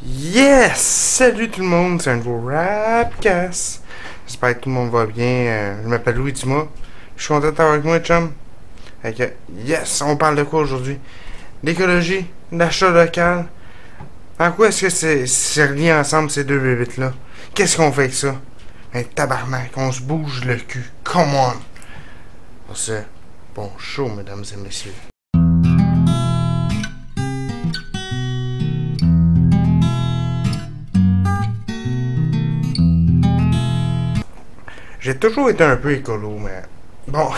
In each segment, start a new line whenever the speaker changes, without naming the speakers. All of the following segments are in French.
Yes! Salut tout le monde, c'est un nouveau Rapcast. J'espère que tout le monde va bien. Je m'appelle Louis Dumas. Je suis content d'être avec moi, chum. Fait que, yes, on parle de quoi aujourd'hui? L'écologie, l'achat local. En quoi est-ce que c'est relié ensemble ces deux bébites-là? Qu'est-ce qu'on fait avec ça? Ben, tabarnak, on se bouge le cul. Come on! Pour ça, bon show, mesdames et messieurs. J'ai toujours été un peu écolo, mais bon.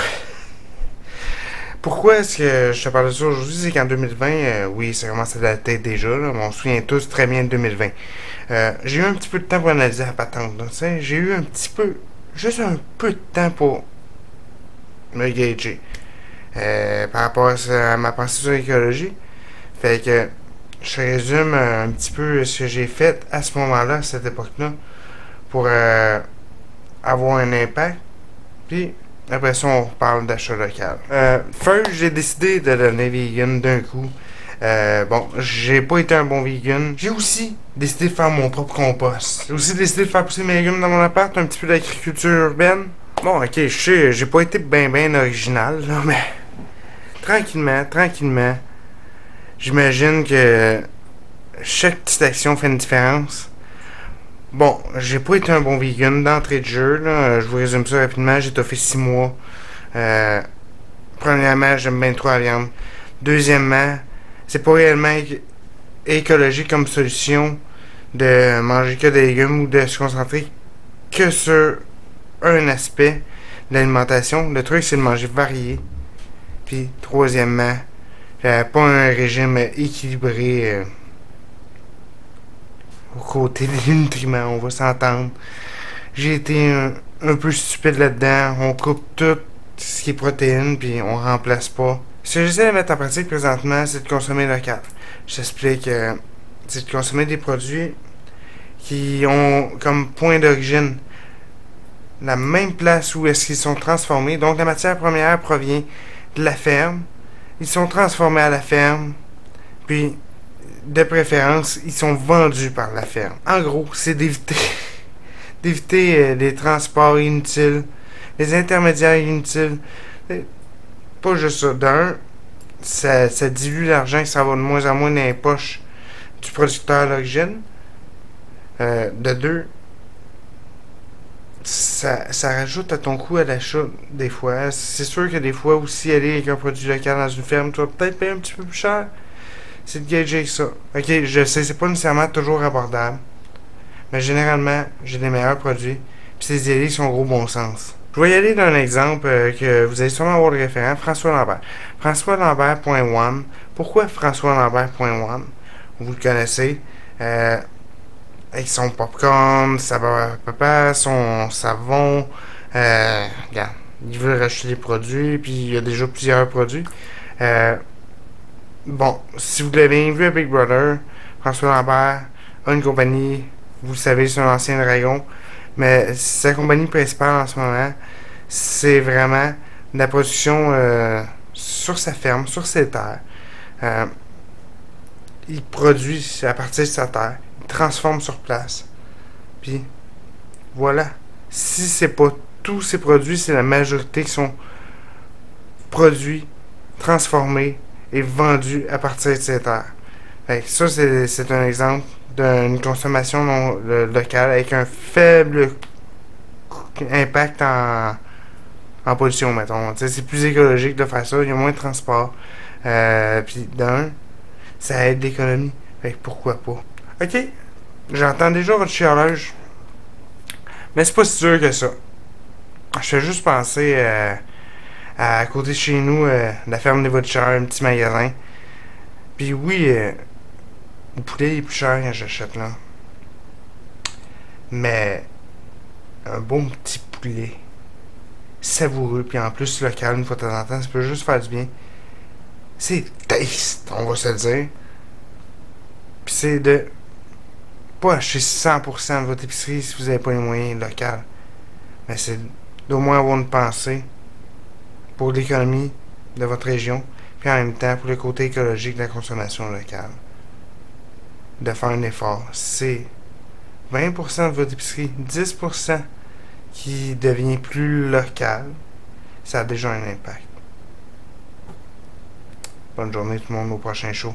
Pourquoi est-ce que je te parle de ça aujourd'hui? C'est qu'en 2020, oui, ça commence à dater déjà, là, mais on se souvient tous très bien de 2020. J'ai eu un petit peu de temps pour analyser la patente, tu sais. J'ai eu un petit peu, juste un peu de temps pour me gager par rapport à ma pensée sur l'écologie. Fait que je résume un petit peu ce que j'ai fait à ce moment-là, à cette époque-là, pour avoir un impact. Puis après ça, on parle d'achat local. First, j'ai décidé de devenir vegan d'un coup. Bon, j'ai pas été un bon vegan. J'ai aussi décidé de faire mon propre compost. J'ai aussi décidé de faire pousser mes légumes dans mon appart, un petit peu d'agriculture urbaine. Bon, ok, je sais, j'ai pas été ben original, là, mais tranquillement, j'imagine que chaque petite action fait une différence. Bon, j'ai pas été un bon vegan d'entrée de jeu, là. Je vous résume ça rapidement. J'ai fait 6 mois. Premièrement, j'aime bien trop la viande. Deuxièmement, c'est pas réellement écologique comme solution de manger que des légumes ou de se concentrer que sur un aspect de l'alimentation. Le truc, c'est de manger varié. Puis, troisièmement, j'avais pas un régime équilibré aux côtés des nutriments, on va s'entendre. J'ai été un peu stupide là-dedans. On coupe tout ce qui est protéines, puis on remplace pas. Ce que j'essaie de mettre en pratique présentement, c'est de consommer local. J'explique, c'est de consommer des produits qui ont comme point d'origine la même place où est-ce qu'ils sont transformés. Donc la matière première provient de la ferme. Ils sont transformés à la ferme, puis de préférence, ils sont vendus par la ferme. En gros, c'est d'éviter les transports inutiles, les intermédiaires inutiles. Pas juste ça. D'un, ça dilue l'argent, ça va de moins en moins dans les poches du producteur à l'origine. De deux, ça rajoute à ton coût à l'achat des fois. C'est sûr que des fois aussi aller avec un produit local dans une ferme, tu vas peut-être payer un petit peu plus cher. C'est de gager ça. Ok, je sais, c'est pas nécessairement toujours abordable. Mais généralement, j'ai des meilleurs produits. Puis ces délais sont gros bon sens. Je vais y aller d'un exemple que vous allez sûrement avoir le référent, François Lambert. François Lambert.one. Pourquoi François Lambert.one? Vous le connaissez. Avec son popcorn, sa papa, son savon. Regarde, il veut racheter des produits, puis il y a déjà plusieurs produits. Bon, si vous l'avez vu à Big Brother, François Lambert a une compagnie, vous le savez, c'est un ancien dragon, mais sa compagnie principale en ce moment, c'est vraiment de la production sur sa ferme, sur ses terres. Il produit à partir de sa terre, il transforme sur place. Puis, voilà. Si c'est pas tous ces produits, c'est la majorité qui sont produits, transformés, est vendu à partir de ces terres. Fait que ça, c'est un exemple d'une consommation locale avec un faible impact en pollution, mettons. C'est plus écologique de faire ça, il y a moins de transport. Puis d'un, ça aide l'économie. Fait que pourquoi pas. Ok, j'entends déjà votre chialage, mais c'est pas si dur que ça. Je fais juste penser à côté de chez nous, la ferme des Vauticheurs, un petit magasin. Puis oui, le poulet est plus cher quand j'achète là. Mais un bon petit poulet savoureux, puis en plus local, une fois de temps en temps, ça peut juste faire du bien. C'est taste, on va se le dire. Puis c'est de pas acheter 100% de votre épicerie si vous n'avez pas les moyens locaux. Mais c'est d'au moins avoir une pensée pour l'économie de votre région, puis en même temps pour le côté écologique de la consommation locale. de faire un effort. C'est 20% de votre épicerie, 10% qui devient plus local. Ça a déjà un impact. Bonne journée tout le monde, au prochain show.